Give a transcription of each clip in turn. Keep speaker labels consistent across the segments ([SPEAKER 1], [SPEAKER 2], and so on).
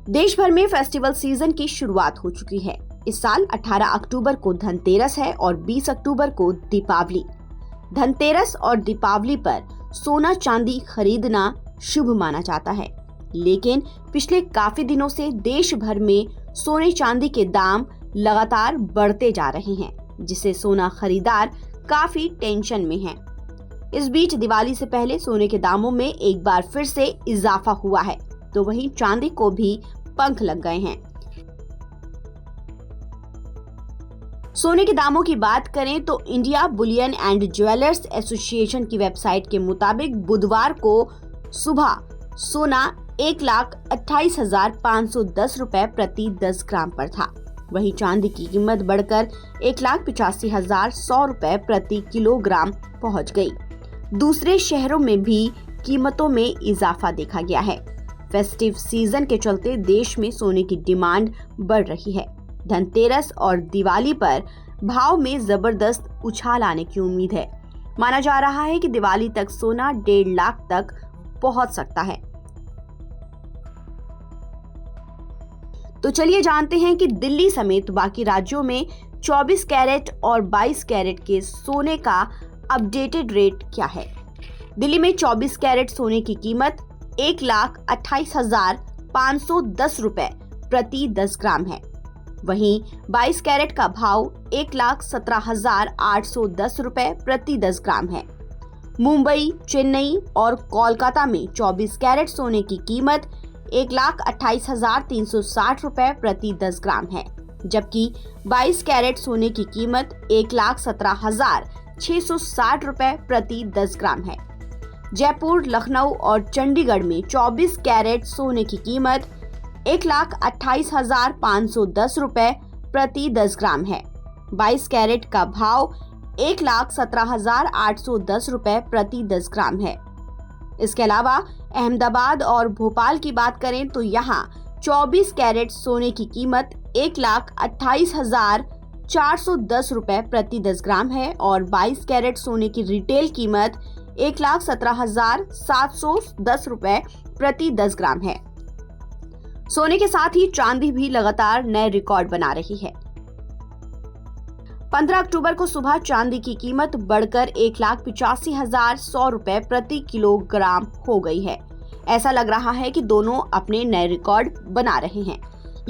[SPEAKER 1] देश भर में फेस्टिवल सीजन की शुरुआत हो चुकी है। इस साल 18 अक्टूबर को धनतेरस है और 20 अक्टूबर को दीपावली। धनतेरस और दीपावली पर सोना चांदी खरीदना शुभ माना जाता है, लेकिन पिछले काफी दिनों से देश भर में सोने चांदी के दाम लगातार बढ़ते जा रहे हैं, जिससे सोना खरीदार काफी टेंशन में हैं। इस बीच दिवाली से पहले सोने के दामों में एक बार फिर से इजाफा हुआ है, तो वहीं चांदी को भी पंख लग गए हैं। सोने के दामों की बात करें तो India Boolean and jewellers association की वेबसाइट के मुताबिक बुधवार को सुबह सोना 1,28,510 रुपए प्रति 10 ग्राम पर था। वहीं चांदी की कीमत बढ़कर 1,85,100 रुपए प्रति किलोग्राम पहुंच गई। दूसरे शहरों में भी कीमतों में इजाफा देखा गया है। फेस्टिव सीजन के चलते देश में सोने की डिमांड बढ़ रही है। धनतेरस और दिवाली पर भाव में जबरदस्त उछाल आने की उम्मीद है। माना जा रहा है कि दिवाली तक सोना 1.5 लाख तक पहुंच सकता है। तो चलिए जानते हैं कि दिल्ली समेत बाकी राज्यों में 24 कैरेट और 22 कैरेट के सोने का अपडेटेड रेट क्या है। दिल्ली में 24 कैरेट सोने की कीमत 1,28,510 रुपए प्रति 10 ग्राम है। वहीं 22 कैरेट का भाव 1,17,810 रुपए प्रति 10 ग्राम है। मुंबई, चेन्नई और कोलकाता में 24 कैरेट सोने की कीमत 1,28,360 रुपए प्रति 10 ग्राम है, जबकि 22 कैरेट सोने की कीमत 1,17,660 रुपए प्रति 10 ग्राम है। जयपुर, लखनऊ और चंडीगढ़ में 24 कैरेट सोने की कीमत 1,28,510 रुपए प्रति 10 ग्राम है। 22 कैरेट का भाव 1,17,810 रुपए प्रति 10 ग्राम है। इसके अलावा अहमदाबाद और भोपाल की बात करें तो यहाँ 24 कैरेट सोने की कीमत 1,28,410 रुपए प्रति 10 ग्राम है और 22 कैरेट सोने की रिटेल कीमत 1,17,710 रुपए प्रति 10 ग्राम है। सोने के साथ ही चांदी भी लगातार नए रिकॉर्ड बना रही है। 15 अक्टूबर को सुबह चांदी की कीमत बढ़कर 1,85,100 रुपए प्रति किलोग्राम हो गई है। ऐसा लग रहा है कि दोनों अपने नए रिकॉर्ड बना रहे हैं,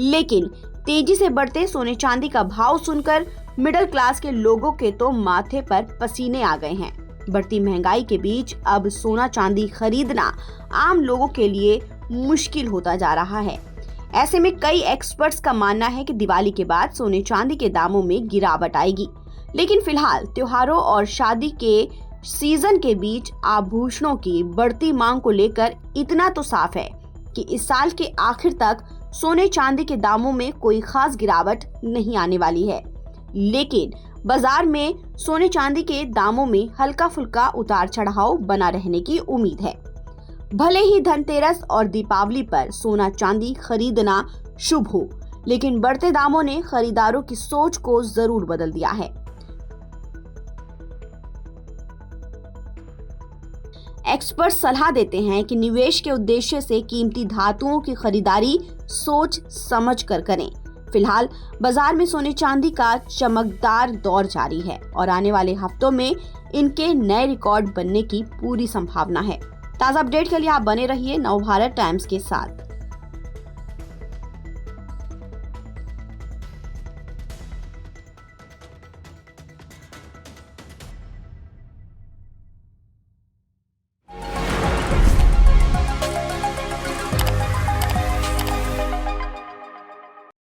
[SPEAKER 1] लेकिन तेजी से बढ़ते सोने चांदी का भाव सुनकर मिडिल क्लास के लोगों के तो माथे पर पसीने आ गए हैं। बढ़ती महंगाई के बीच अब सोना चांदी खरीदना आम लोगों के लिए मुश्किल होता जा रहा है। ऐसे में कई एक्सपर्ट्स का मानना है कि दिवाली के बाद सोने चांदी के दामों में गिरावट आएगी, लेकिन फिलहाल त्योहारों और शादी के सीजन के बीच आभूषणों की बढ़ती मांग को लेकर इतना तो साफ है कि इस साल के आखिर तक सोने चांदी के दामों में कोई खास गिरावट नहीं आने वाली है। लेकिन बाजार में सोने चांदी के दामों में हल्का फुल्का उतार चढ़ाव बना रहने की उम्मीद है। भले ही धनतेरस और दीपावली पर सोना चांदी खरीदना शुभ हो, लेकिन बढ़ते दामों ने खरीदारों की सोच को जरूर बदल दिया है। एक्सपर्ट सलाह देते हैं कि निवेश के उद्देश्य से कीमती धातुओं की खरीदारी सोच समझ कर करें। फिलहाल बाजार में सोने चांदी का चमकदार दौर जारी है और आने वाले हफ्तों में इनके नए रिकॉर्ड बनने की पूरी संभावना है। ताज़ा अपडेट के लिए आप बने रहिए नवभारत टाइम्स के साथ।